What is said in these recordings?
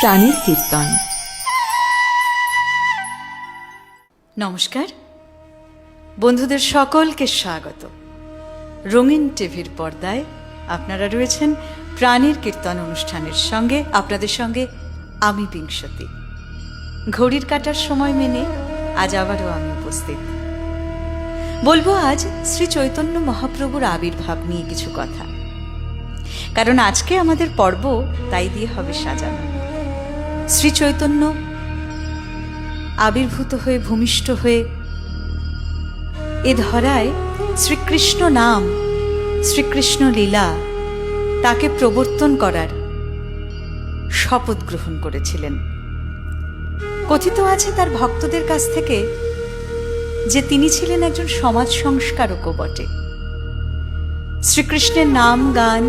প্রাণের কীর্তন। নমস্কার বন্ধুদের, সকলকে স্বাগত। রঙিন টিভির পর্দায় আপনারা রয়েছেন প্রাণের কীর্তন অনুষ্ঠানের সঙ্গে। আপনাদের সঙ্গে আমি বিংশতি। ঘড়ির কাটার সময় মেনে আজ আবারও আমি উপস্থিত। বলবো আজ শ্রী চৈতন্য মহাপ্রভুর আবির্ভাব নিয়ে কিছু কথা, কারণ আজকে আমাদের পর্ব তাই দিয়ে হবে সাজানো। শ্রী চৈতন্য আবির্ভূত হয়ে ভূমিষ্ঠ হয়ে এ ধরায় শ্রীকৃষ্ণ নাম, শ্রীকৃষ্ণ লীলা তাকে প্রবর্তন করার শপথ গ্রহণ করেছিলেন। কথিত আছে তার ভক্তদের কাছ থেকে যে তিনি ছিলেন একজন সমাজ সংস্কারকও বটে। শ্রীকৃষ্ণের নাম গান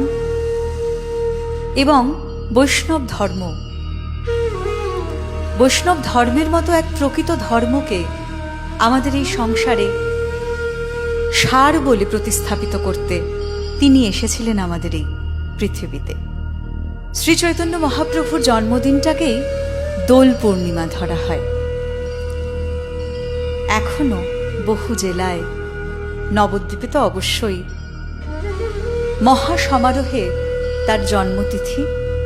এবং বৈষ্ণব ধর্মের মতো এক প্রকৃত ধর্মকে আমাদের এই সংসারে সার বলে প্রতিস্থাপিত করতে তিনি এসেছিলেন আমাদের এই পৃথিবীতে। শ্রী চৈতন্য মহাপ্রভুর জন্মদিনটাকেই দোল পূর্ণিমা ধরা হয়। এখনো বহু জেলায়, নবদ্বীপে তো অবশ্যই, মহা সমারোহে তার জন্মতিথি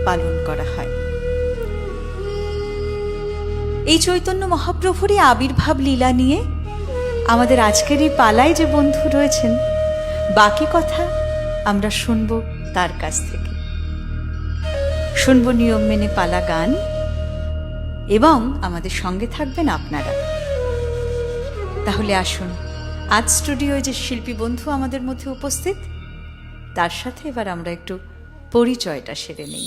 পালন করা হয়। এই চৈতন্য মহাপ্রভুরই আবির্ভাব লীলা নিয়ে আমাদের আজকের এই পালায় যে বন্ধু রয়েছেন, বাকি কথা আমরা শুনব তার কাছ থেকে। শুনব নিয়ম মেনে পালা গান এবং আমাদের সঙ্গে থাকবেন আপনারা। তাহলে আসুন, আজ স্টুডিওয় যে শিল্পী বন্ধু আমাদের মধ্যে উপস্থিত, তার সাথে এবার আমরা একটু পরিচয়টা সেরে নেই।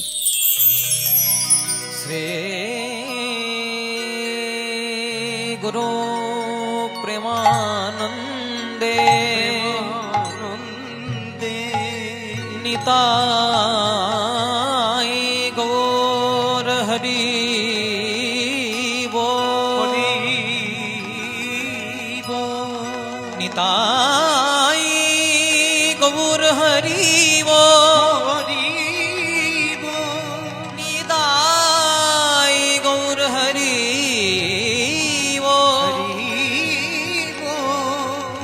শ্রী গুরু প্রেমানন্দে নিতাই গৌর হরি নিতাই গৌর হরি নিতাই গৌর হরি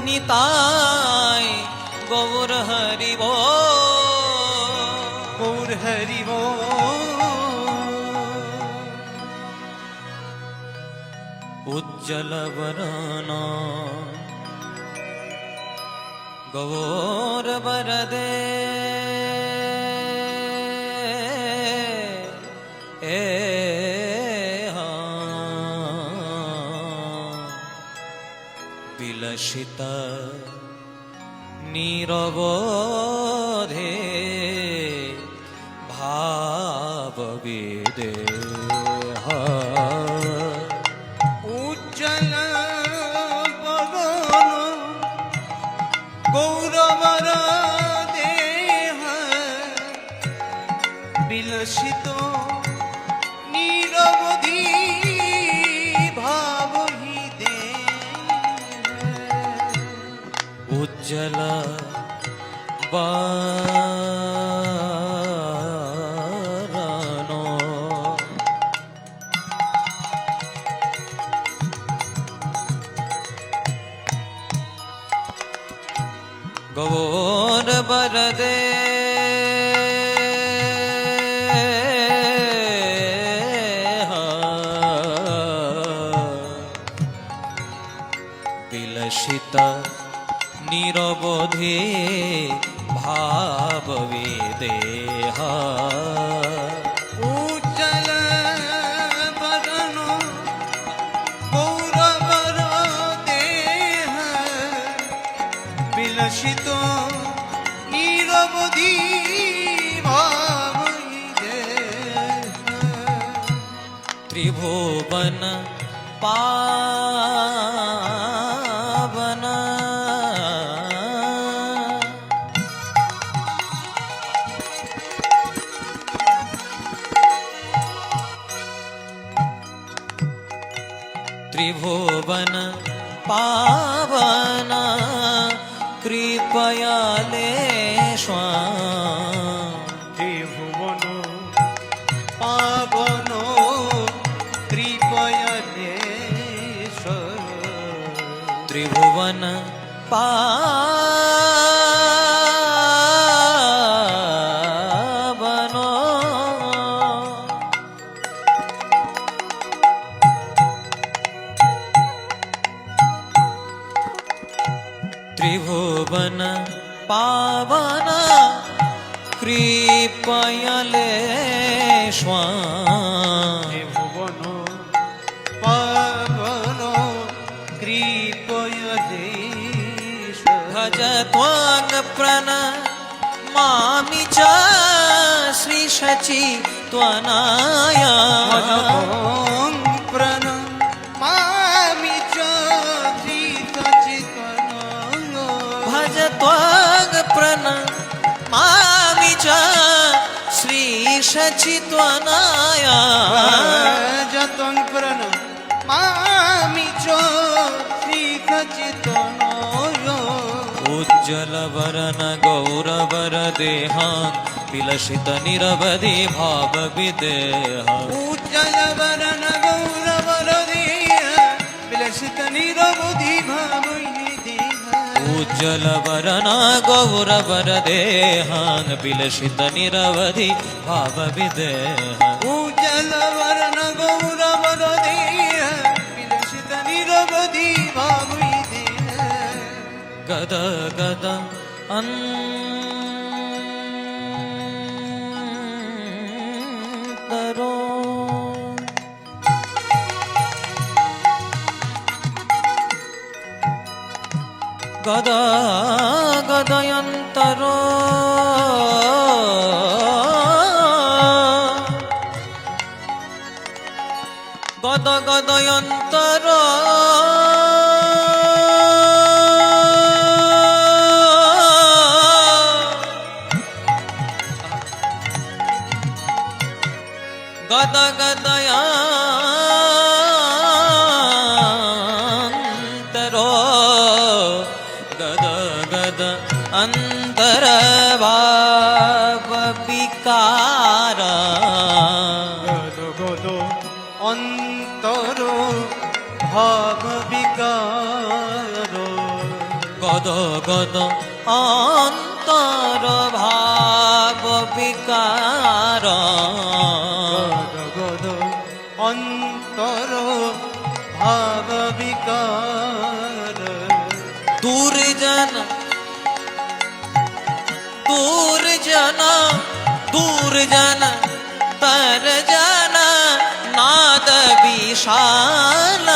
নিতাই গৌর হরি গৌর হরি উজ্জ্বল বরণ গৌর বরদে বিলসিত নীরবধে ভাব বিদেহ উজ্জ্বল বরণ গৌরবর দেহ বিলসিত নীরবধি ভাবহি দেহ উজ্জ্বল বরণ গৌর বরদে বিলসিত নীরবধি ভাব বিদেহ উজ্জ্বল বরণ গৌরবর দেহ বিলসিত নীরবধি ভাব বিদেহ ত্রিভুবন পাবন ত্রিভুবন পাবন কৃপয়ালে স্বামী ত্রিভুবন পাবন पावनो त्रिभुवन पावन कृपयले स्वामी ভুবন পাবন কৃপয় দেশ भज त्वां प्रणमामि च श्री शचि त्वनाया ভজং প্রণমামি চ শ্রী সচিতনয় भज त्वां प्रणमामि च श्री शचि त्वनाया ভজং প্রণমামি চ শ্রী সচিতনয় उज्जल वरन गौरवर देहां विलसित निरवधि भाव विदेहा উজ্জ্বল বরণ গৌরবর দেহ বিলসিত নিরবধি ভাবই দেহ उज्जल वरन गौरवर देहां विलसित निरवधि भाव विदेहा উজ্জ্বল বরণ গৌরবর দেহ বিলসিত নিরবধি ভাবই দেহ गद गद अन्तरो गद गदयन्तरो गद गदयन्तरो गद गदयान्तरो गद गद अन्तर भाव विकार গদ গদ অন্তর ভাব বিকার गद गद अन्तर भाव विकार গদ গদ অন্তর ভাব বিকার दूरजन दूरजन दूरजन तर जन नाद विशाल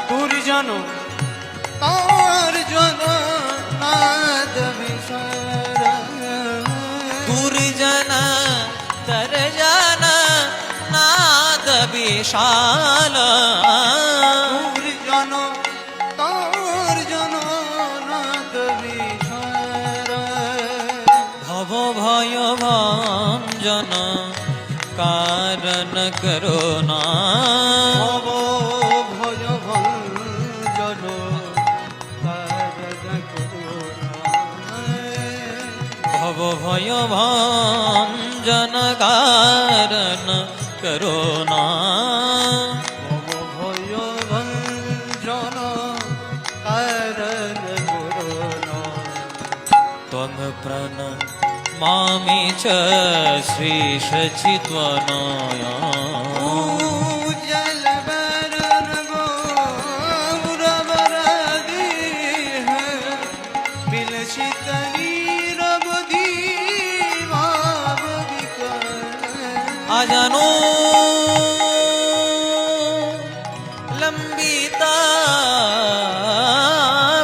দুর্জন তার জন নাদ বিশার दूरजन तर जन नाद विशाल দুর্জন তার জন নাদ বিশার भव भय भंजन कारण करो ना ভব ভজ ভঞ্জন কারণ করুণা भव भय भंजन कारण करो ना ভব ভয় ভঞ্জন কারণ করুণা त्वं प्रण मामि च श्री शचित्वनाया উজ্জ্বল বরণ গৌরবর দেহ বিলসিত নিরবধি ভাব বিকার अजनो लंबिता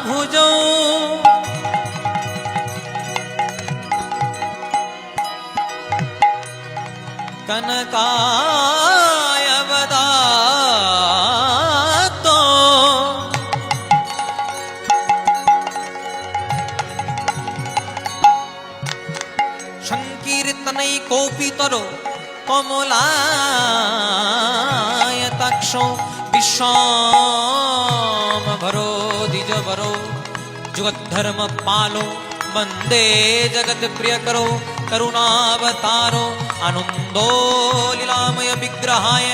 भुजौ कनकाय वदातो संकीर्तनैकोपितरो कमलायताक्षो विश्वामभरो द्विजवरो जुगद्धर्मपालो वन्दे जगत्प्रियकरो करुणावतारो आनन्दो लीलामय विग्रहाय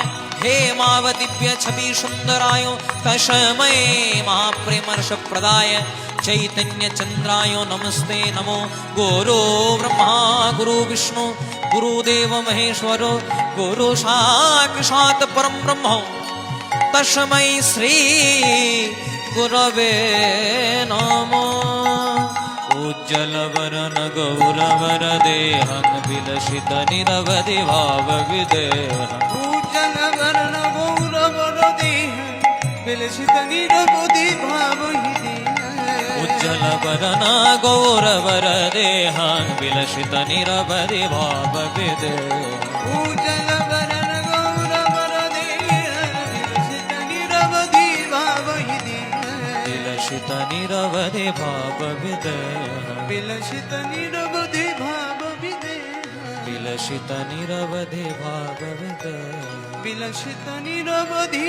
हेमावदिव्य छवि सुन्दराय तस्मै महाप्रेमर्षप्रदाय चैतन्यचन्द्राय नमस्ते नमो गुरु ब्रह्मा गुरु विष्णु गुरुदेव महेश्वर गुरु साक्षात् परं ब्रह्म तस्मै श्री गुरवे नमः उज्ज्वलवरन गौरवर देहं विलसित निरवधि भावविदेहम् उज्जलवर्ण गौरवर देह विलसित निरवधि भावहिते उज्ज्वलवरन गौरवर देहं विलसित निरवधि भावविदेहम् उज्जलवर्ण गौरवर देह विलसित निरवधि भावहिते विलसित निरवधि भावविदेहम् विलसित निरवधि भावविदेह विलसित निरवधि भावविदेहम् विलसित निरवधि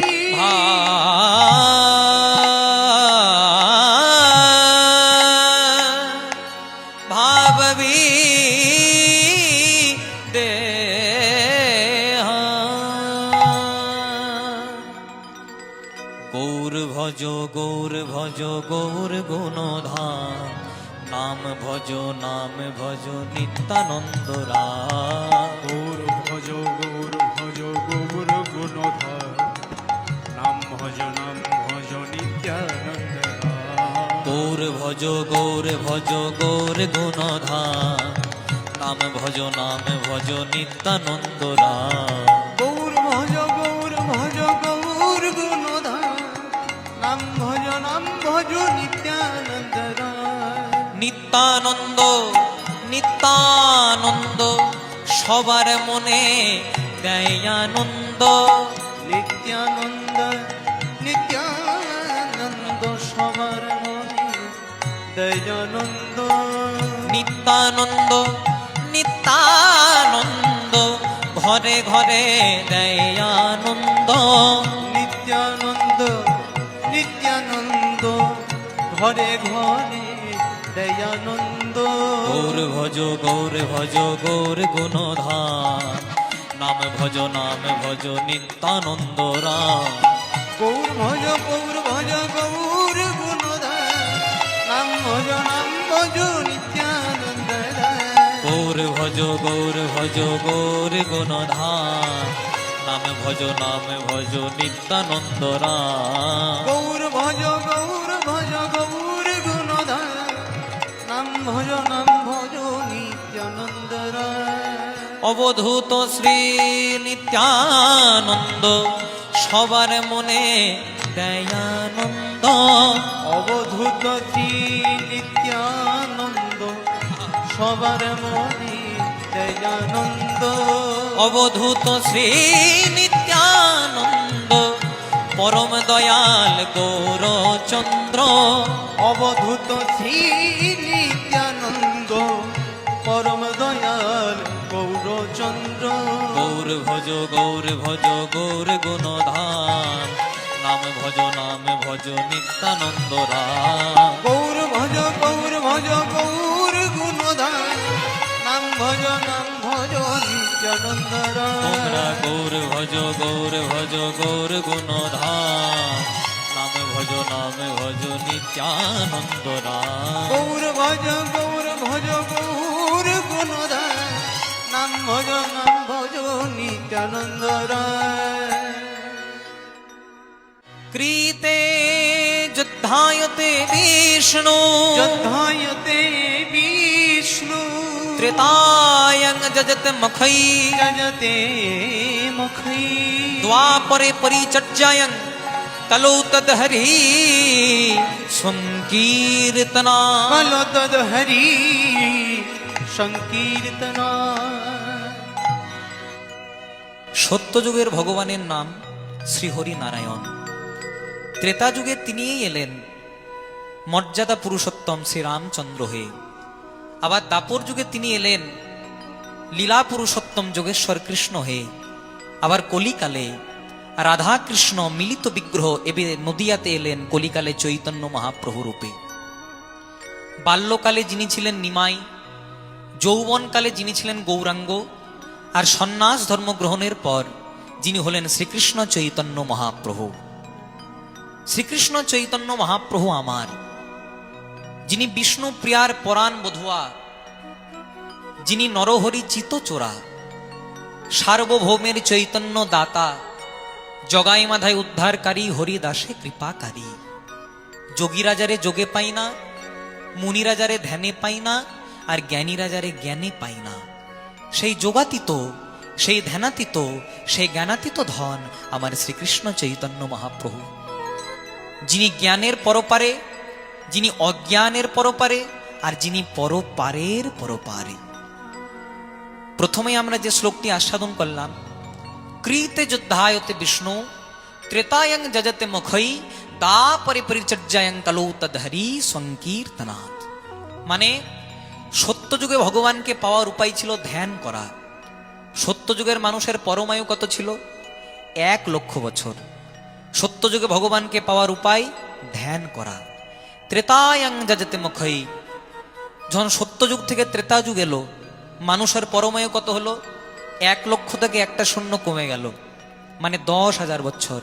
गौर भजो गौर गुणधाम नाम भजो नित्यानंद राम गौर भजो गौर गुणधर नाम भजो नित्यानंद गौर भजो गौर गुणधाम नाम भजो नित्यानंद राम गौर भजो गौर गुणधर नाम भजो नित्यानंद नित्यानंद नित्यानंद সবার মনে দেয় আনন্দ नित्यानंद नित्यानंद सबर मने दयानंद নিত্যানন্দ নিত্যানন্দ ঘরে ঘরে দেয় আনন্দ नित्यानंद नित्यानंद घरे घरे दयानंद গৌর ভজ গৌর গুণধাম নাম ভজ নিত্যানন্দ রাম गौर भजो गौर गुणधर नाम भजो नित्यानंद গৌর ভজ গৌর গুণধাম নাম ভজ নিত্যানন্দ রাম गौर भजो गौर गुणधर नाम भजो नित्यानंद অবধূত শ্রী নিত্যানন্দ সবার মনে দয়ানন্দ অবধূত শ্রী নিত্যানন্দ সবার মনে দয়ানন্দ অবধূত শ্রী নিত্যানন্দ পরম দয়াল গৌরচন্দ্র অবধূত শ্রী নিত্যানন্দ পরম দয়াল গৌরচন্দ্র গৌর ভজ গৌর গুণধাম নাম ভজ নিত্যানন্দ রাম গৌর ভজো গৌর গুণধর নাম ভজো নিত্যানন্দ তোমরা গৌর ভজ গৌর গুণধাম নাম ভজ নিত্যানন্দ রাম গৌর ভজো গৌর গুণধর নাম ভজো নিত্যানন্দ ক্রীতে যুদ্ধায়তে বিষ্ণু যথায়তে বিষ্ণু ত্রেতায়ং যজত মখৈ যজতে মুখৈ দ্বাপরে পরিচর্যায়ং কলৌ তদ্হরি সংকীর্তনা কলো তদ হরি সংকীর্তনা সত্যযুগের ভগবানের নাম শ্রীহরি নারায়ণ। ত্রেতা যুগে তিনিই এলেন মর্যাদা পুরুষোত্তম শ্রীরামচন্দ্র হয়ে। আবার দাপর যুগে তিনি এলেন লীলা পুরুষোত্তম যোগেশ্বর কৃষ্ণ হয়ে। আবার কলিকালে রাধা কৃষ্ণ মিলিত বিগ্রহ এবে নদিয়াতে এলেন কলিকালে চৈতন্য মহাপ্রভু রূপে। বাল্যকালে যিনি ছিলেন নিমাই, যৌবনকালে যিনি ছিলেন গৌরাঙ্গ, আর সন্ন্যাস ধর্ম গ্রহণের পর যিনি হলেন শ্রীকৃষ্ণ চৈতন্য মহাপ্রভু। শ্রীকৃষ্ণ চৈতন্য মহাপ্রভু আমার, যিনি বিষ্ণু প্রিয়ার পরাণ বধুয়া, যিনি নরহরি চিত চোরা, সার্বভৌমের চৈতন্য দাতা, জগাই মাধায় উদ্ধারকারী, হরিদাসে কৃপাকারী। যোগী রাজারে যোগে পাই না, মুনি রাজারে ধ্যানে পাই না, আর জ্ঞানী রাজারে জ্ঞানে পাই না। সেই যোগাতীত, সেই ধ্যানাতীত, সেই জ্ঞানাতীত ধন আমার শ্রীকৃষ্ণ চৈতন্য মহাপ্রভু, যিনি জ্ঞানের পরপারে, যিনি অজ্ঞানের পরপারে, আর যিনি পরপারের পরপারে। প্রথমে আমরা যে শ্লোকটি আস্বাদন করলাম, কৃতে যুদ্ধায়তে বিষ্ণু ত্রেতায়ং যজতে মুখৈ দাপরে পরিচর্যায়ং কালো তদহরি সংকীর্তনাথ। মানে সত্যযুগে ভগবানকে পাওয়ার উপায় ছিল ধ্যান করা। সত্যযুগের মানুষের পরমায়ু কত ছিল? 1,00,000 বছর। সত্যযুগে ভগবানকে পাওয়ার উপায় ধ্যান করা। ত্রেতায়ং যজতে মুখৈ, যখন সত্যযুগ থেকে ত্রেতা যুগ এলো, মানুষের পরমায়ু কত হলো? 1,00,000 থেকে একটা শূন্য কমে গেল, মানে 10,000 বছর।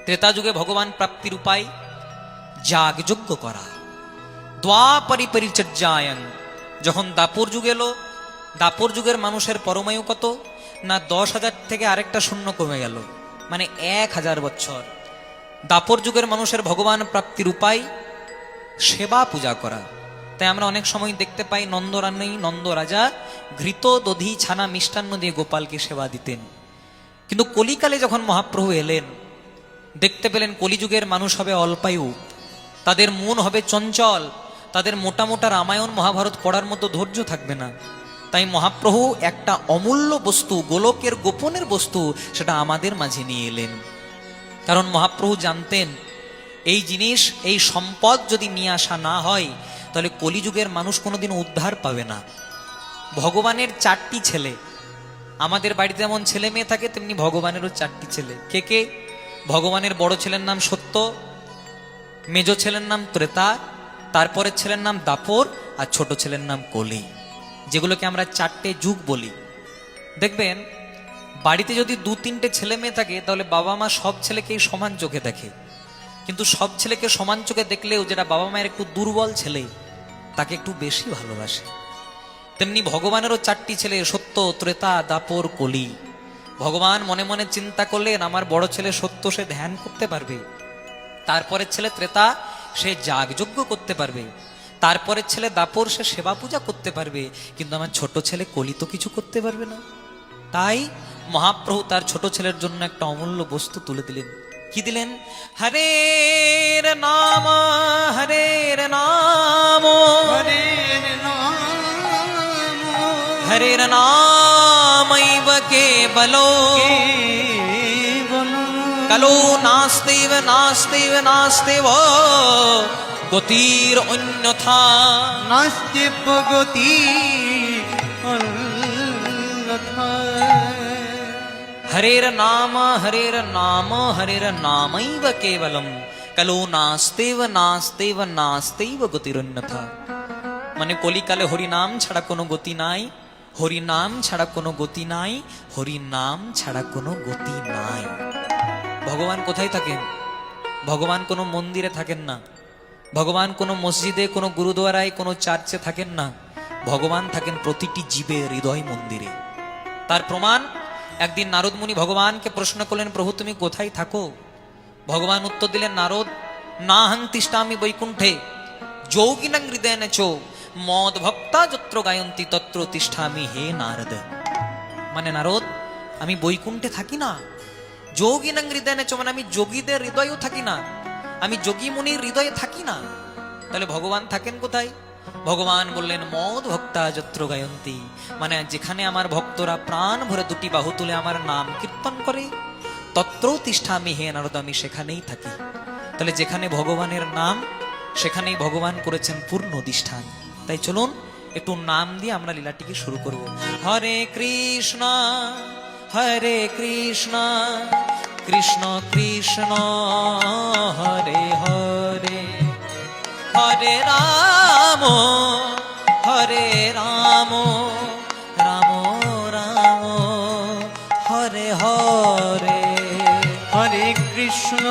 ত্রেতা যুগে ভগবান প্রাপ্তির উপায় যাগযজ্ঞ করা। দ্বাপরি পরিচর্যায়ং, যখন দাপর যুগ এলো, দাপর যুগের মানুষের পরমায়ু কত না 10,000 থেকে আরেকটা শূন্য কমে গেল, মানে 1,000 বছর। দাপর যুগের মানুষের ভগবান প্রাপ্তির উপায় সেবা পূজা করা। তাই আমরা অনেক সময় দেখতে পাই নন্দ রাজা ঘৃত দধি ছানা মিষ্টান্ন দিয়ে গোপালকে সেবা দিতেন। কিন্তু কলিকালে যখন মহাপ্রভু এলেন, দেখতে পেলেন কলিযুগের মানুষ হবে অল্পায়ু, তাদের মন হবে চঞ্চল, তাদের মোটা মোটা রামায়ণ মহাভারত পড়ার মতো ধৈর্য থাকবে না। তাই মহাপ্রভু একটা অমূল্য বস্তু, গোলকের গোপনের বস্তু, সেটা আমাদের মাঝে নিয়ে এলেন। কারণ মহাপ্রভু জানতেন এই জিনিস, এই সম্পদ যদি নিয়ে আসা না হয়, তাহলে কলিযুগের মানুষ কোনোদিন উদ্ধার পাবে না। ভগবানের 4টি ছেলে, আমাদের বাড়িতে যেমন ছেলে মেয়ে থাকে, তেমনি ভগবানেরও 4টি ছেলে। কে কে? ভগবানের বড় ছেলের নাম সত্য, মেজ ছেলের নাম ত্রেতা, তারপরের ছেলের নাম দাপর, আর ছোট ছেলের নাম কলি, যেগুলোকে আমরা 4টে যুগ বলি। দেখবেন বাড়িতে যদি 2-3টে ছেলে মেয়ে থাকে, তাহলে বাবা মা সব ছেলেকেই সমান চোখে দেখে। কিন্তু সব ছেলেকে সমান চোখে দেখলেও যেটা বাবা মায়ের একটু দুর্বল ছেলে, তাকে একটু বেশি ভালোবাসে। তেমনি ভগবানেরও 4টি ছেলে, সত্য, ত্রেতা, দাপর, কলি। ভগবান মনে মনে চিন্তা করলেন, আমার বড় ছেলে সত্য, সে ধ্যান করতে পারবে। তারপরের ছেলে ত্রেতা, সে যাগযজ্ঞ করতে পারবে। তারপরের ছেলে দাপর, সে সেবা পূজা করতে পারবে। কিন্তু আমার ছোট ছেলে কলি তো কিছু করতে পারবে না। তাই মহাপ্রভু তার ছোট ছেলের জন্য একটা অমূল্য বস্তু তুলে দিলেন। কি দিলেন? হরের নাম, হরের নাম, হরের নাম, হরের নামৈব কেবলো কেবল কালো নাস্তেব নাস্তেব নাস্তেব গতির অন্যথা। নাস্তিব গতি অন্যথা। হরের নাম, হরের নাম, হরের নামৈব কেবলম কালো নাস্তেব নাস্তেব নাস্তেব গতিরন্যথা। মানে কলিকালে হরিনাম ছাড়া কোনো গতি নাই, হরিনাম ছাড়া কোনো গতি নাই, হরিনাম ছাড়া কোনো গতি নাই। ভগবান কোথায় থাকেন? ভগবান কোনো মন্দিরে থাকেন না, ভগবান কোনো মসজিদে, কোনো গুরুদ্বারায়, কোনো চার্চে থাকেন না। ভগবান থাকেন প্রতিটি জীবের হৃদয় মন্দিরে। তার প্রমাণ, একদিন নারদ মুনি ভগবানকে প্রশ্ন করলেন, প্রভু তুমি কোথায় থাকো? ভগবান উত্তর দিলেন, নারদ, নাহং তিষ্ঠামি বৈকুণ্ঠে যোগিনাং হৃদয়েন চো মদ ভক্তা যত্র গায়ন্তি তত্র তিষ্ঠামি হে নারদ। মানে নারদ, আমি বৈকুণ্ঠে থাকি না, যোগিনাং হৃদয়েন চো, মানে আমি যোগীদের হৃদয়েও থাকি না, আমি যোগী মুনির হৃদয়ে থাকি না। তাহলে ভগবান থাকেন কোথায়? ভগবান বললেন, মদ ভক্তা যত্র গায়ন্তি, মানে যেখানে আমার ভক্তরা প্রাণ ভরে 2টি বাহু তুলে আমার নাম কীর্তন করে, তত্র তিষ্ঠামি হে নারদ, আমি সেখানেই থাকি। তাহলে যেখানে ভগবানের নাম, সেখানেই ভগবান করেছেন পূর্ণ অধিষ্ঠান। তাই চলুন একটু নাম দিয়ে আমরা লীলাটিকে শুরু করব। হরে কৃষ্ণ, হরে কৃষ্ণ, কৃষ্ণ কৃষ্ণ হরে হরে, হরে রাম, হরে রাম, রাম রাম হরে হরে। হরে কৃষ্ণ,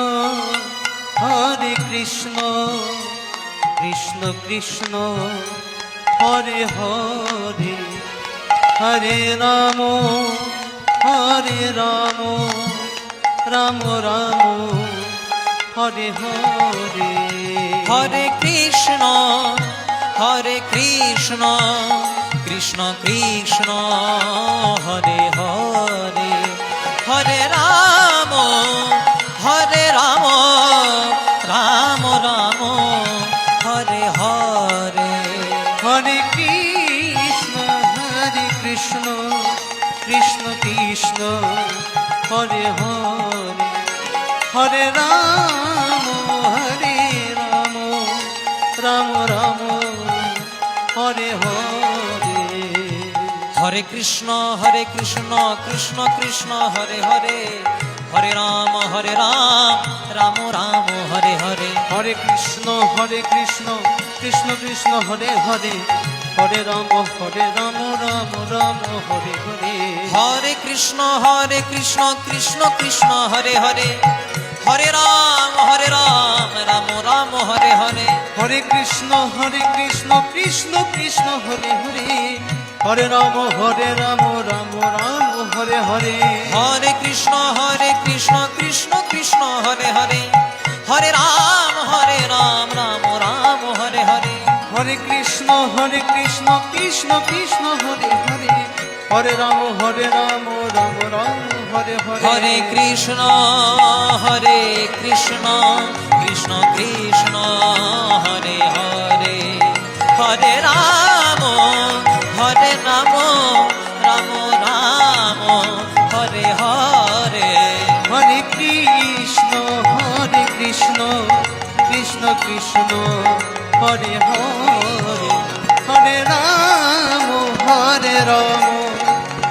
হরে কৃষ্ণ, কৃষ্ণ কৃষ্ণ হরে হরে হরে রাম রাম রাম হরে হরে হরে কৃষ্ণ কৃষ্ণ কৃষ্ণ হরে হরে হরে রাম রাম রাম হরে হরে হরে কৃষ্ণ কৃষ্ণ কৃষ্ণ হরে হরে হরে রাম রাম রাম হরে হরে হরে কৃষ্ণ কৃষ্ণ কৃষ্ণ হরে হরে হরে রাম রাম রাম হরে হরে হরে কৃষ্ণ কৃষ্ণ কৃষ্ণ হরে হরে হরে রাম রাম রাম হরে হরে হরে কৃষ্ণ কৃষ্ণ কৃষ্ণ হরে হরে হরে রাম রাম রাম হরে হরে হরে কৃষ্ণ কৃষ্ণ কৃষ্ণ হরে হরে হরে রাম রাম রাম হরে হরে হরে কৃষ্ণ কৃষ্ণ কৃষ্ণ হরে হরে হরে রাম রাম রাম হরে হরে হরে কৃষ্ণ কৃষ্ণ কৃষ্ণ হরে হরে হরে রাম রাম রাম হরে হরে হরে কৃষ্ণ কৃষ্ণ কৃষ্ণ হরে হরে হরে রাম রাম রাম হরে হরে হরে কৃষ্ণ কৃষ্ণ কৃষ্ণ হরে হরে হরে রাম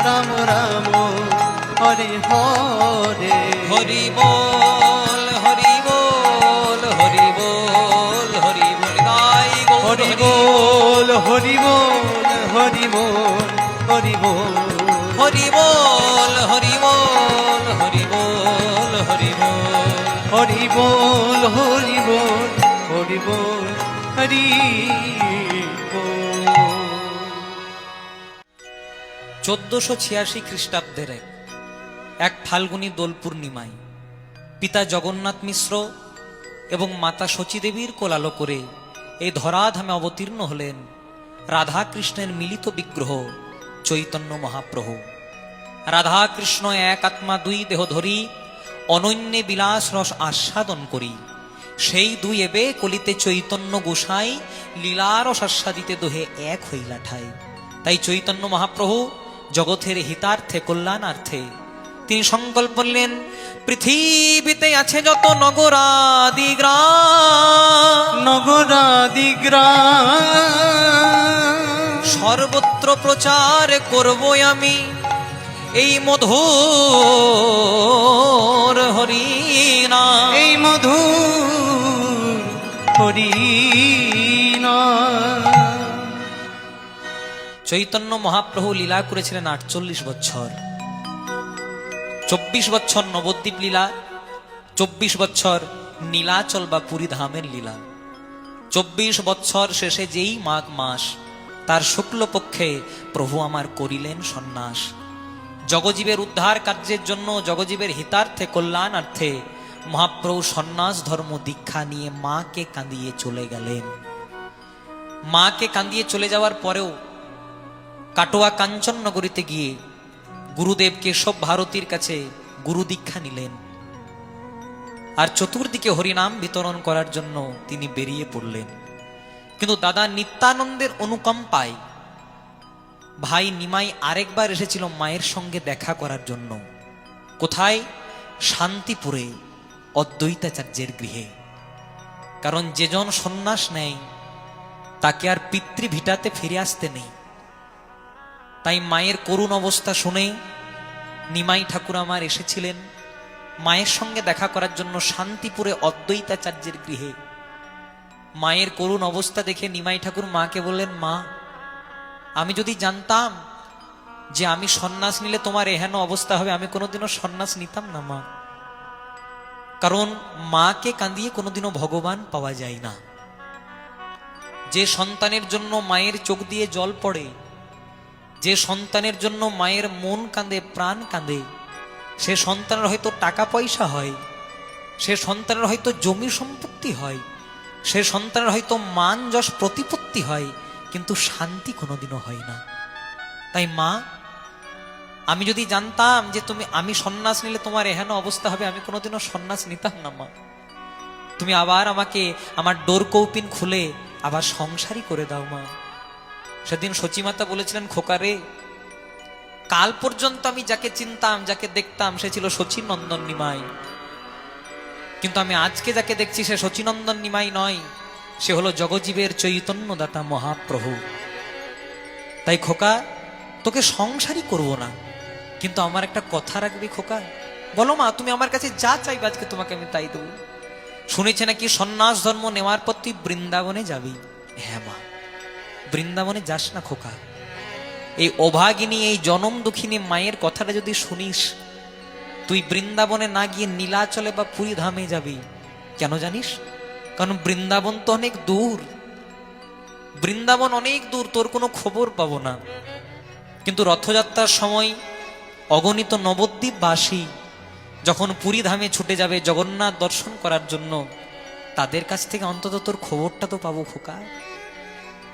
রাম রাম হরে হরে হরি বল হরি বল হরি বল হরি বল গাই গো হরি বল হরি বল হরি বল হরি বল হরি বল হরি বল হরি বল হরি বল হরি বল হরি বল হরি বল হরি বল 1486 খ্রিস্টাব্দের এক ফাল্গুনী দোল পূর্ণিমায় পিতা জগন্নাথ মিশ্র এবং মাতা শচীদেবীর কোলালো করে এই ধরাধামে অবতীর্ণ হলেন রাধা কৃষ্ণের মিলিত বিগ্রহ চৈতন্য মহাপ্রভু। রাধা কৃষ্ণ এক আত্মা দুই দেহ ধরি অনন্যে বিলাস রস আস্বাদন করি, সেই দুই এবে কলিতে চৈতন্য গোসাই লীলারস আস্বাদিতে দোহে এক হইলা ঠাই। তাই চৈতন্য মহাপ্রভু জগতের হিতার্থে কল্যাণার্থে তিনি সংকল্প করলেন, পৃথিবীতে আছে যত নগরাদি গ্রাম সর্বত্র প্রচার করব আমি এই মধুর হরিনাম। এই মধুর হরিনাম। চৈতন্য মহাপ্রভু লীলা করেছিলেন 48 বছর। 24 বছর নবদ্বীপ লীলা, 24 বছর নীলাচল বা পুরী ধামের লীলা। 24 বছর শেষে যেই মাঘ মাস তার শুক্লপক্ষে প্রভু আমার করিলেন সন্ন্যাস। জগজীবের উদ্ধার কার্যের জন্য, জগজীবের হিতার্থে কল্যাণার্থে মহাপ্রভু সন্ন্যাস ধর্ম দীক্ষা নিয়ে মাকে কাঁদিয়ে চলে গেলেন। মাকে কাঁদিয়ে চলে যাওয়ার পরেও কাটোয়া কাঞ্চন নগরীতে গিয়ে গুরুদেব কেশব ভারতীর কাছে গুরু দীক্ষা নিলেন। আর চতুর্দিকে হরিনাম বিতরণ করার জন্য তিনি বেরিয়ে পড়লেন। কিন্তু দাদা নিত্যানন্দের অনুকম্পায় ভাই নিমাই আরেকবার এসেছিল মায়ের সঙ্গে দেখা করার জন্য। কোথায়? শান্তিপুরে অদ্বৈতাচার্যের গৃহে। কারণ যেজন সন্ন্যাস নেয় তাকে আর পিতৃভিটাতে ফিরে আসতে নেই। তাই মায়ের করুণ অবস্থা শুনে নিমাই ঠাকুর আমার এসেছিলেন মায়ের সঙ্গে দেখা করার জন্য শান্তিপুরে অদ্বৈতাচার্যের গৃহে। মায়ের করুণ অবস্থা দেখে নিমাই ঠাকুর মাকে বললেন, মা, আমি যদি জানতাম যে আমি সন্ন্যাস নিলে তোমার এহেন অবস্থা হবে, আমি কোনোদিনও সন্ন্যাস নিতাম না মা। কারণ মাকে কাঁদিয়ে কোনোদিনও ভগবান পাওয়া যায় না। যে সন্তানের জন্য মায়ের চোখ দিয়ে জল পড়ে, যে সন্তানের জন্য মায়ের মন কাঁদে, প্রাণ কাঁদে, সে সন্তানের হয়তো টাকা পয়সা হয়, সে সন্তানের হয়তো জমি সম্পত্তি হয়, সে সন্তানের হয়তো মান যশ প্রতিপত্তি হয়, কিন্তু শান্তি কোনোদিনও হয় না। তাই মা, আমি যদি জানতাম যে আমি সন্ন্যাস নিলে তোমার এহেন অবস্থা হবে, আমি কোনোদিনও সন্ন্যাস নিতাম না মা। তুমি আবার আমাকে আমার ডোর কৌপিন খুলে আবার সংসারই করে দাও মা। সেদিন সচিমাতা বলেছিলেন, খোকারে, কাল পর্যন্ত আমি যাকে চিনতাম, যাকে দেখতাম, সে ছিল শচীনন্দন নিমাই, কিন্তু আমি আজকে যাকে দেখছি সে শচীনন্দন নিমাই নয়, সে হলো জগজীবের চৈতন্যদাতা মহাপ্রভু। তাই খোকা, তোকে সংসারই করব না, কিন্তু আমার একটা কথা রাখবি খোকা। বলো মা, তুমি আমার কাছে যা চাইবে আজকে তোমাকে আমি তাই দেবো। শুনেছে নাকি সন্ন্যাস ধর্ম নেওয়ার পর তুই বৃন্দাবনে যাবি। হ্যাঁ মা, বৃন্দাবনে যাস না খোকা। এই অভাগিনী, এই জনম দুঃখিনী মায়ের কথাটা যদি শুনিস, তুই বৃন্দাবনে না গিয়ে নীলাচলে বা পুরী ধামে যাবি। কেন জানিস? কারণ বৃন্দাবন তো অনেক দূর, বৃন্দাবন অনেক দূর, তোর কোনো খবর পাবো না। কিন্তু রথযাত্রার সময় অগণিত নবদ্বীপবাসী যখন পুরী ধামে ছুটে যাবে জগন্নাথ দর্শন করার জন্য, তাদের কাছ থেকে অন্তত তোর খবরটা তো পাবো খোকা।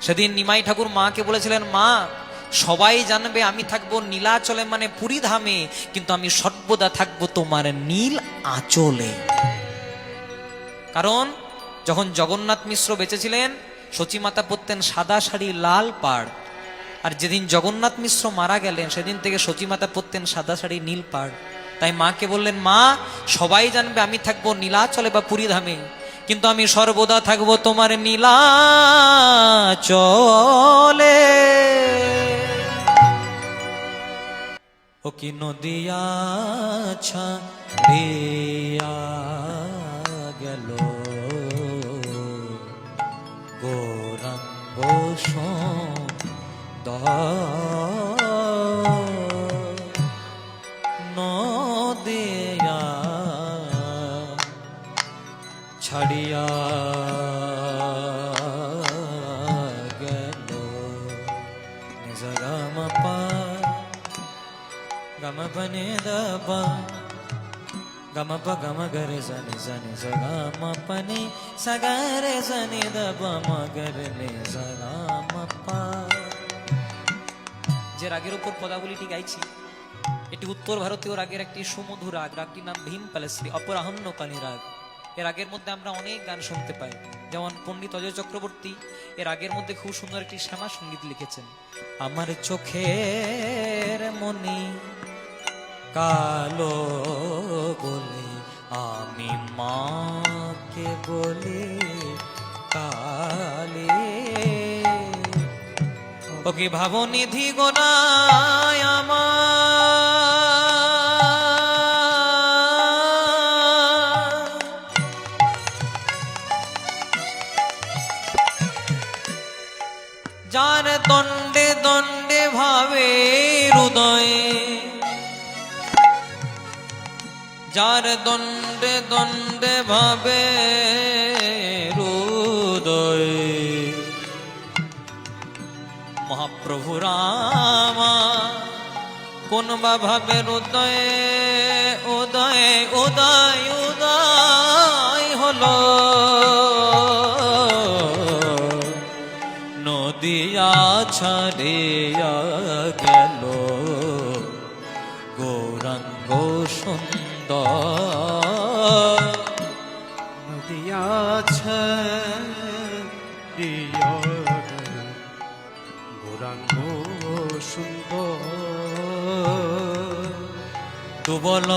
সেদিন নিমাই ঠাকুর মাকে বলেছিলেন, মা, সবাই জানবে আমি থাকবো নীলাচলে মানে পুরী ধামে, কিন্তু আমি সর্বদা থাকবো তোমার নীল আঁচলে। কারণ যখন জগন্নাথ মিশ্র বেঁচে ছিলেন, সচিমাতা পরতেন সাদা শাড়ি, লাল পাড়, আর যেদিন জগন্নাথ মিশ্র মারা গেলেন সেদিন থেকে সচিমাতা পরতেন সাদা শাড়ি, নীল পাড়। তাই মাকে বললেন, মা, সবাই জানবে আমি থাকবো নীলাচলে বা পুরী ধামে, কিন্তু আমি সর্বদা থাকবো তোমার নীলাচলে। ও কি নদিয়া ছাড়িয়া গেল গৌরাঙ্গ নদিয়া ছাড়িয়া গেল। নিজ গাম পা গম পনে দপা গম প গম গরে জনি জনি গাম পনে সগরে জনি দপ মগরে নিজ গাম পা। যে রাগের উপর পদাবলীটি গাইছি, এটি উত্তর ভারতীয় রাগের একটি সুমধুর রাগ। রাগটির নাম ভীম পালেশ্রী অপরাহ্নকালী রাগ। এর রাগের মধ্যে আমরা অনেক গান শুনতে পাই, যেমন পণ্ডিত অজয় চক্রবর্তী এর রাগের মধ্যে খুব সুন্দর একটি শ্যামা সঙ্গীত লিখেছেন। আমার চোখের মনি কালো বলে আমি মাকে বলি কালে, ওকে ভাবনিধি গোনায় আমার, যার দণ্ডে দণ্ডে ভাবে হৃদয়ে, যার দণ্ডে দণ্ডে ভাবে হৃদয়ে মহাপ্রভু রামা, কোন বা ভাবে হৃদয়ে উদয় উদয় উদয় হলো। নদিয়া ছাড়িয়া গেল গৌরাঙ্গ সুন্দর। নদিয়া ছাড়িয়া গৌরাঙ্গ সুন্দর। দুবল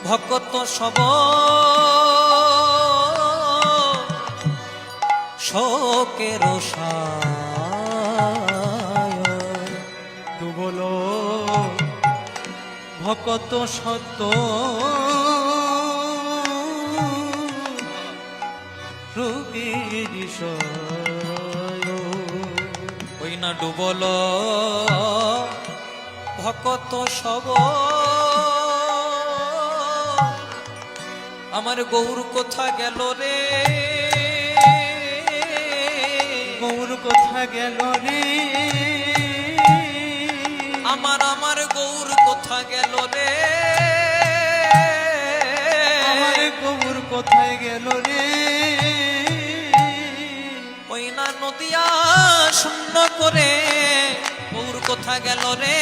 ভকত সব শোকের সায়, দুবল ভকত সত্য রোগীর সয়। ওই না ডুবল ভকত সব আমার গৌর কোথা গেল রে, কোথা গেল রে আমার গৌর কোথা গেল রে আমার গৌর কোথায় গেল রে ওই না নদিয়া শূন্য করে গৌর কোথা গেল রে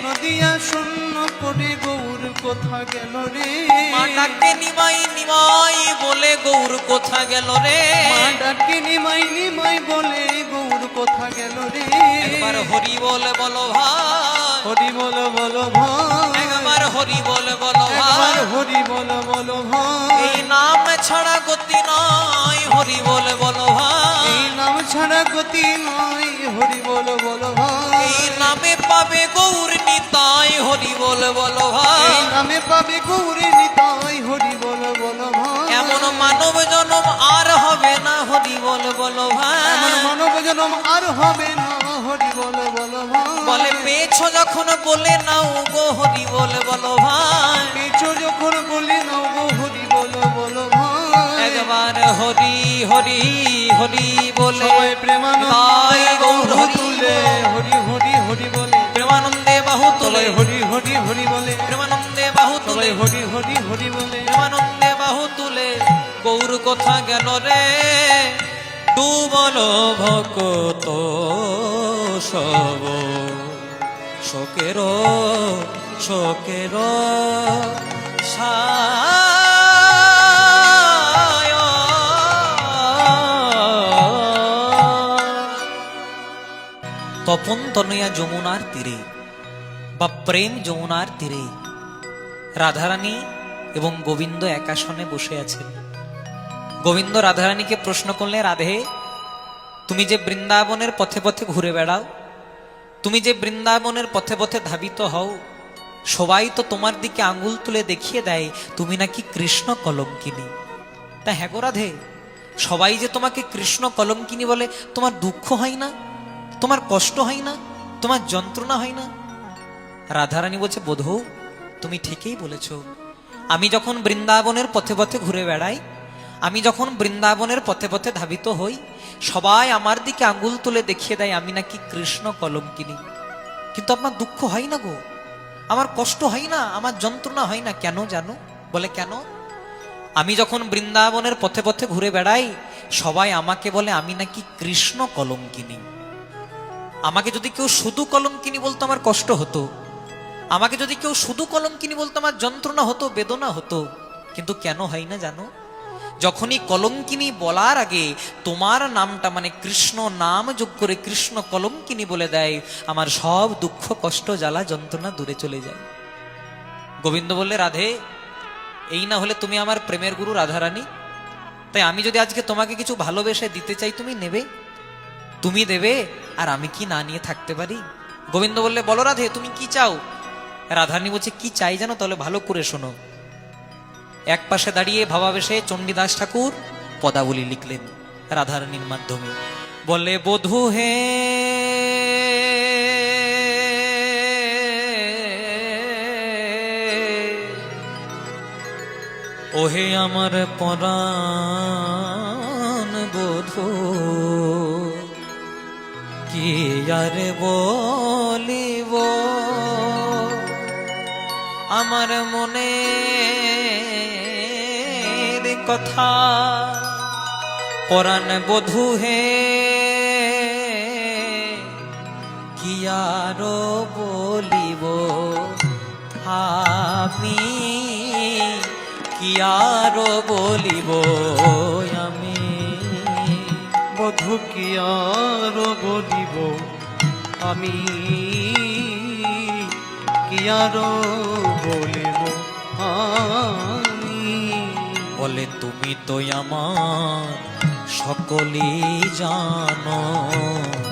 নদিয়া শূন্য করে গৌর কোথা গেল রে মা ডাকে নিমাই নিমাই বলে গৌর কোথা গেল রে মা ডাকে নিমাই নিমাই বলে গৌর কোথা গেল রে একবার হরি বলে বলো ভাই হরি বলো বলো ভাই একবার হরি বলে বলো একবার ভাই হরি বলো বলো ভাই এই নাম ছাড়া গতি নয় হরি বলে বলো ভাই এই নাম ছাড়া গতি নয় হরি বলো বলো ভাই এই নামে পাবে গৌর নিতাই হরি বলে বলো ভাই এই নামে পাবে গৌরী নিতাই হরি বলো বলো ভাই এমন মানব জনম আর হবে না হরি বলে বলো ভাই এমন মানব জনম আর হবে না হরি বলো বলো ভাই বলে পেয়েছো যখন বলে নাও গো হরি বলে বলো ভাই পেছো যখন বলে নাও গো হরি বলো বলো ভাই একবার হরি হরি হরি বলে সবাই প্রেমানন্দে তাই গৌর বাহু হরি তুলে হরি হরি হরি বলে প্রেমানন্দে বাহু তুলে সবাই হরি হরি হরি বলে প্রেমানন্দে বাহু তুলে সবাই হরি হরি হরি বলে প্রেমানন্দে বাহু তুলে গৌর কোথা গেল রে ডুবল ভকত সব শোকের শোকের ছায় তপন তনয়া যমুনার তীরে বা প্রেম যমুনার তীরে রাধারানী এবং গোবিন্দ একাসনে বসে আছেন। গোবিন্দ রাধারানীকে প্রশ্ন করলে, রাধে তুমি যে বৃন্দাবনের পথে পথে ঘুরে বেড়াও, তুমি যে বৃন্দাবনের পথে পথে ধাবিত হও, সবাই তো তোমার দিকে আঙ্গুল তুলে দেখিয়ে দেয় তুমি নাকি কৃষ্ণ কলঙ্কিনী। তা হ্যাঁ গো রাধে, সবাই যে তোমাকে কৃষ্ণ কলঙ্কিনী বলে, তোমার দুঃখ হয় না, তোমার কষ্ট হয় না, তোমার যন্ত্রণা হয় না? রাধারানী বলছে, বোধো তুমি ঠিকই বলেছ। আমি যখন বৃন্দাবনের পথে পথে ঘুরে বেড়াই, আমি যখন বৃন্দাবনের পথে পথে ধাবিত হই, সবাই আমার দিকে আঙ্গুল তুলে দেখিয়ে দেয় আমি নাকি কৃষ্ণ কলঙ্কিনী। কিন্তু আমার দুঃখ হয় না গো, আমার কষ্ট হয় না, আমার যন্ত্রণা হয় না। কেন জানো? বলে কেন? আমি যখন বৃন্দাবনের পথে পথে ঘুরে বেড়াই, সবাই আমাকে বলে আমি নাকি কৃষ্ণ কলঙ্কিনী। আমাকে যদি কেউ শুধু কলঙ্কিনী বলতো আমার কষ্ট হতো, আমাকে যদি কেউ শুধু কলঙ্কিনী বলতো আমার যন্ত্রণা হতো, বেদনা হতো। কিন্তু কেন হয় না জানো? যখনই কলঙ্কিনী বলার আগে তোমার নামটা মানে কৃষ্ণ নাম যোগ করে কৃষ্ণ কলঙ্কিনী বলে দেয়, আমার সব দুঃখ কষ্ট জ্বালা যন্ত্রণা দূরে চলে যায়। গোবিন্দ বললে, রাধে এই না হলে তুমি আমার প্রেমের গুরু রাধারানী, তাই আমি যদি আজকে তোমাকে কিছু ভালোবেসে দিতে চাই তুমি নেবে, তুমি দেবে, আর আমি কি না নিয়ে থাকতে পারি? গোবিন্দ বললে, বলো রাধে তুমি কি চাও? রাধারানী বলছে, কি চাই জানো? তাহলে ভালো করে শোনো। এক পাশে দাঁড়িয়ে ভাবাবেশে চণ্ডীদাস ঠাকুর পদাবলী লিখলেন রাধারানীর মাধ্যমে। বলে, বধূ হে ওহে আমার পরাণ বধূ, কি আর বলিব আমার মনের কথা, পরাণ বধূ হে কি আর বলিব আমি, কি আর বলিব আমি। বধূ কি আর বলিব আমি, কি আর বলিব আমি। বলে, তুমি তো আমার সকলেই জানো,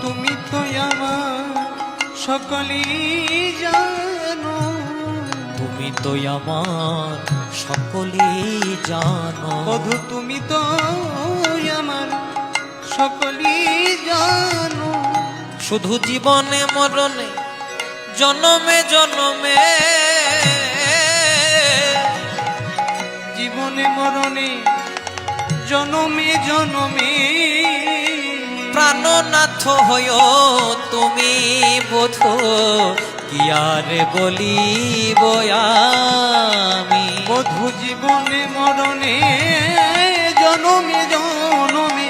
তুমি তো আমার সকলেই জানো, তুমি তো আমার সকলেই জানো। বধূ তুমি তো আমার সকলেই জানো। শুধু জীবনে মরণে জনমে জনমে, জীবনে মরণে জনমে জনমে, প্রাণনাথ হয় তুমি বোধো, কি আর বলিব আমি। বধু জীবনে মরণে জনমে জনমে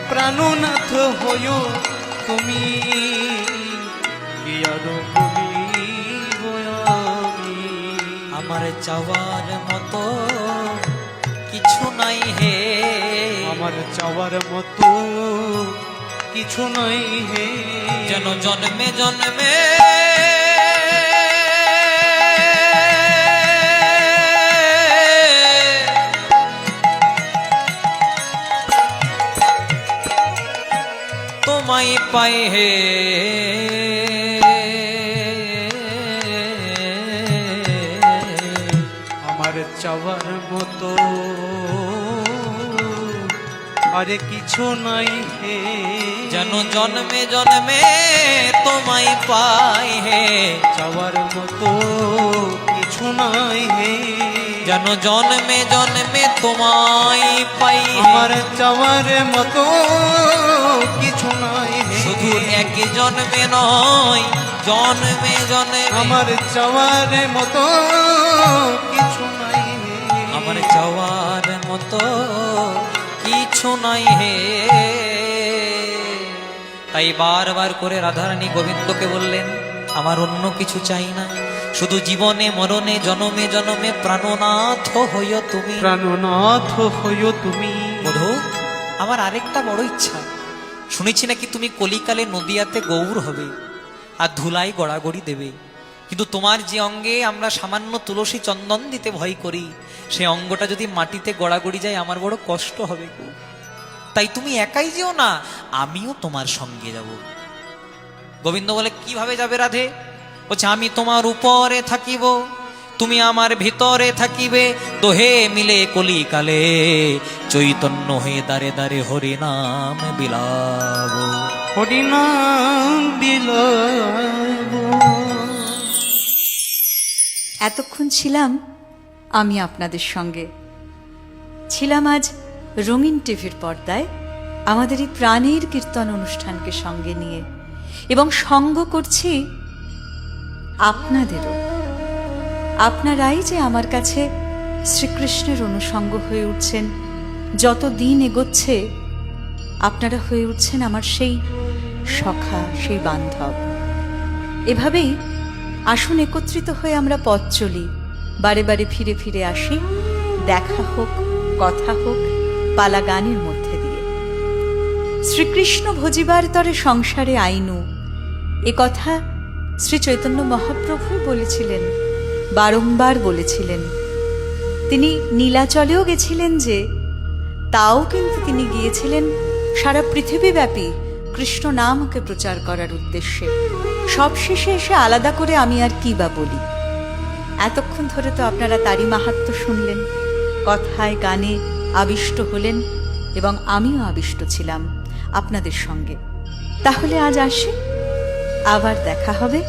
প্রাণনাথ হয় তুমি, কি আর বলিব আমি। আমার চাওয়ার মতো কিছু নাই হে, আমার চাওয়ার মতো কিছু নাই হে, যেন জন্মে জন্মে তোমায় পাই হে। আমার চাওয়ার মতো আরে কিছু নাই হে, যেন জন্মে জন্মে তোমায় পাই হে। চাওয়ার মতো কিছু নাই হে, যেন জন্মে জন্মে তোমায় পাই হে। আমার চাওয়ার মতো কিছু নাই হে, শুধু এক জন্মে নয়, জন্মে জন্মে আমার চাওয়ার মতো কিছু নাই হে, আমার চাওয়ার মতো কিছু নাই হে। তাই বারবার করে রাধারানী গোবিন্দকে বললেন, আমার অন্য কিছু চাই না, শুধু জীবনে মরণে জনমে জনমে প্রাণনাথ হইও তুমি। প্রাণনাথ হইও তুমি। বধূ, আমার আরেকটা বড় ইচ্ছা, শুনেছি নাকি তুমি কলিকালে নদিয়াতে গৌর হবে আর ধুলাই গড়াগড়ি দেবে, কিন্তু তোমার যে অঙ্গে আমরা সামান্য তুলসী চন্দন দিতে ভয় করি, সে অঙ্গটা যদি মাটিতে গড়াগড়ি যায় আমার বড় কষ্ট হবে গো। তাই তুমি একাই যেও না, আমিও তোমার সঙ্গে যাব। গোবিন্দ বলে, কিভাবে যাবে রাধে? বলছে, আমি তোমার উপরে থাকিব, তুমি আমার ভিতরে থাকিবে, দোহে মিলে কলিকালে চৈতন্য হয়ে দাঁড়ে দাঁড়ে হরি নাম বিলাব। হরিনাম বিলাব। এতক্ষণ ছিলাম আমি আপনাদের সঙ্গে, ছিলাম আজ রঙিন টিভির পর্দায় আমাদের এই প্রাণের কীর্তন অনুষ্ঠানকে সঙ্গে নিয়ে, এবং সঙ্গ করছি আপনাদেরও। আপনারাই যে আমার কাছে শ্রীকৃষ্ণের অনুষঙ্গ হয়ে উঠছেন, যত দিন এগোচ্ছে আপনারা হয়ে উঠছেন আমার সেই সখা, সেই বান্ধব। এভাবেই আসুন একত্রিত হয়ে আমরা পথ চলি, বারে বারে ফিরে ফিরে আসি, দেখা হোক, কথা হোক পালা গানের মধ্যে দিয়ে। শ্রীকৃষ্ণ ভজিবার তরে সংসারে আইনু, এ কথা শ্রী চৈতন্য মহাপ্রভু বলেছিলেন, বারংবার বলেছিলেন। তিনি নীলাচলেও গেছিলেন যে, তাও কিন্তু তিনি গিয়েছিলেন সারা পৃথিবীব্যাপী কৃষ্ণ নামকে প্রচার করার উদ্দেশ্যে। সবশেষে এসে আলাদা করে আমি আর কি বা বলি। এতক্ষণ ধরে তো আপনারা তারই মাহাত্ম্য শুনলেন, কথায় গানে আবিষ্ট হলেন, এবং আমিও আবিষ্ট ছিলাম আপনাদের সঙ্গে। তাহলে আজ আসি, আবার দেখা হবে।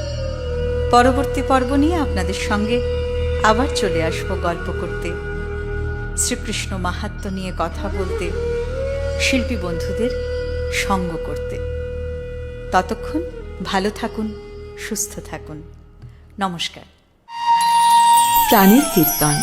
পরবর্তী পর্ব নিয়ে আপনাদের সঙ্গে আবার চলে আসব গল্প করতে, শ্রীকৃষ্ণ মাহাত্ম্য নিয়ে কথা বলতে, শিল্পী বন্ধুদের সঙ্গ করতে। ততক্ষণ ভালো থাকুন, সুস্থ থাকুন। নমস্কার। প্রাণের কীর্তন।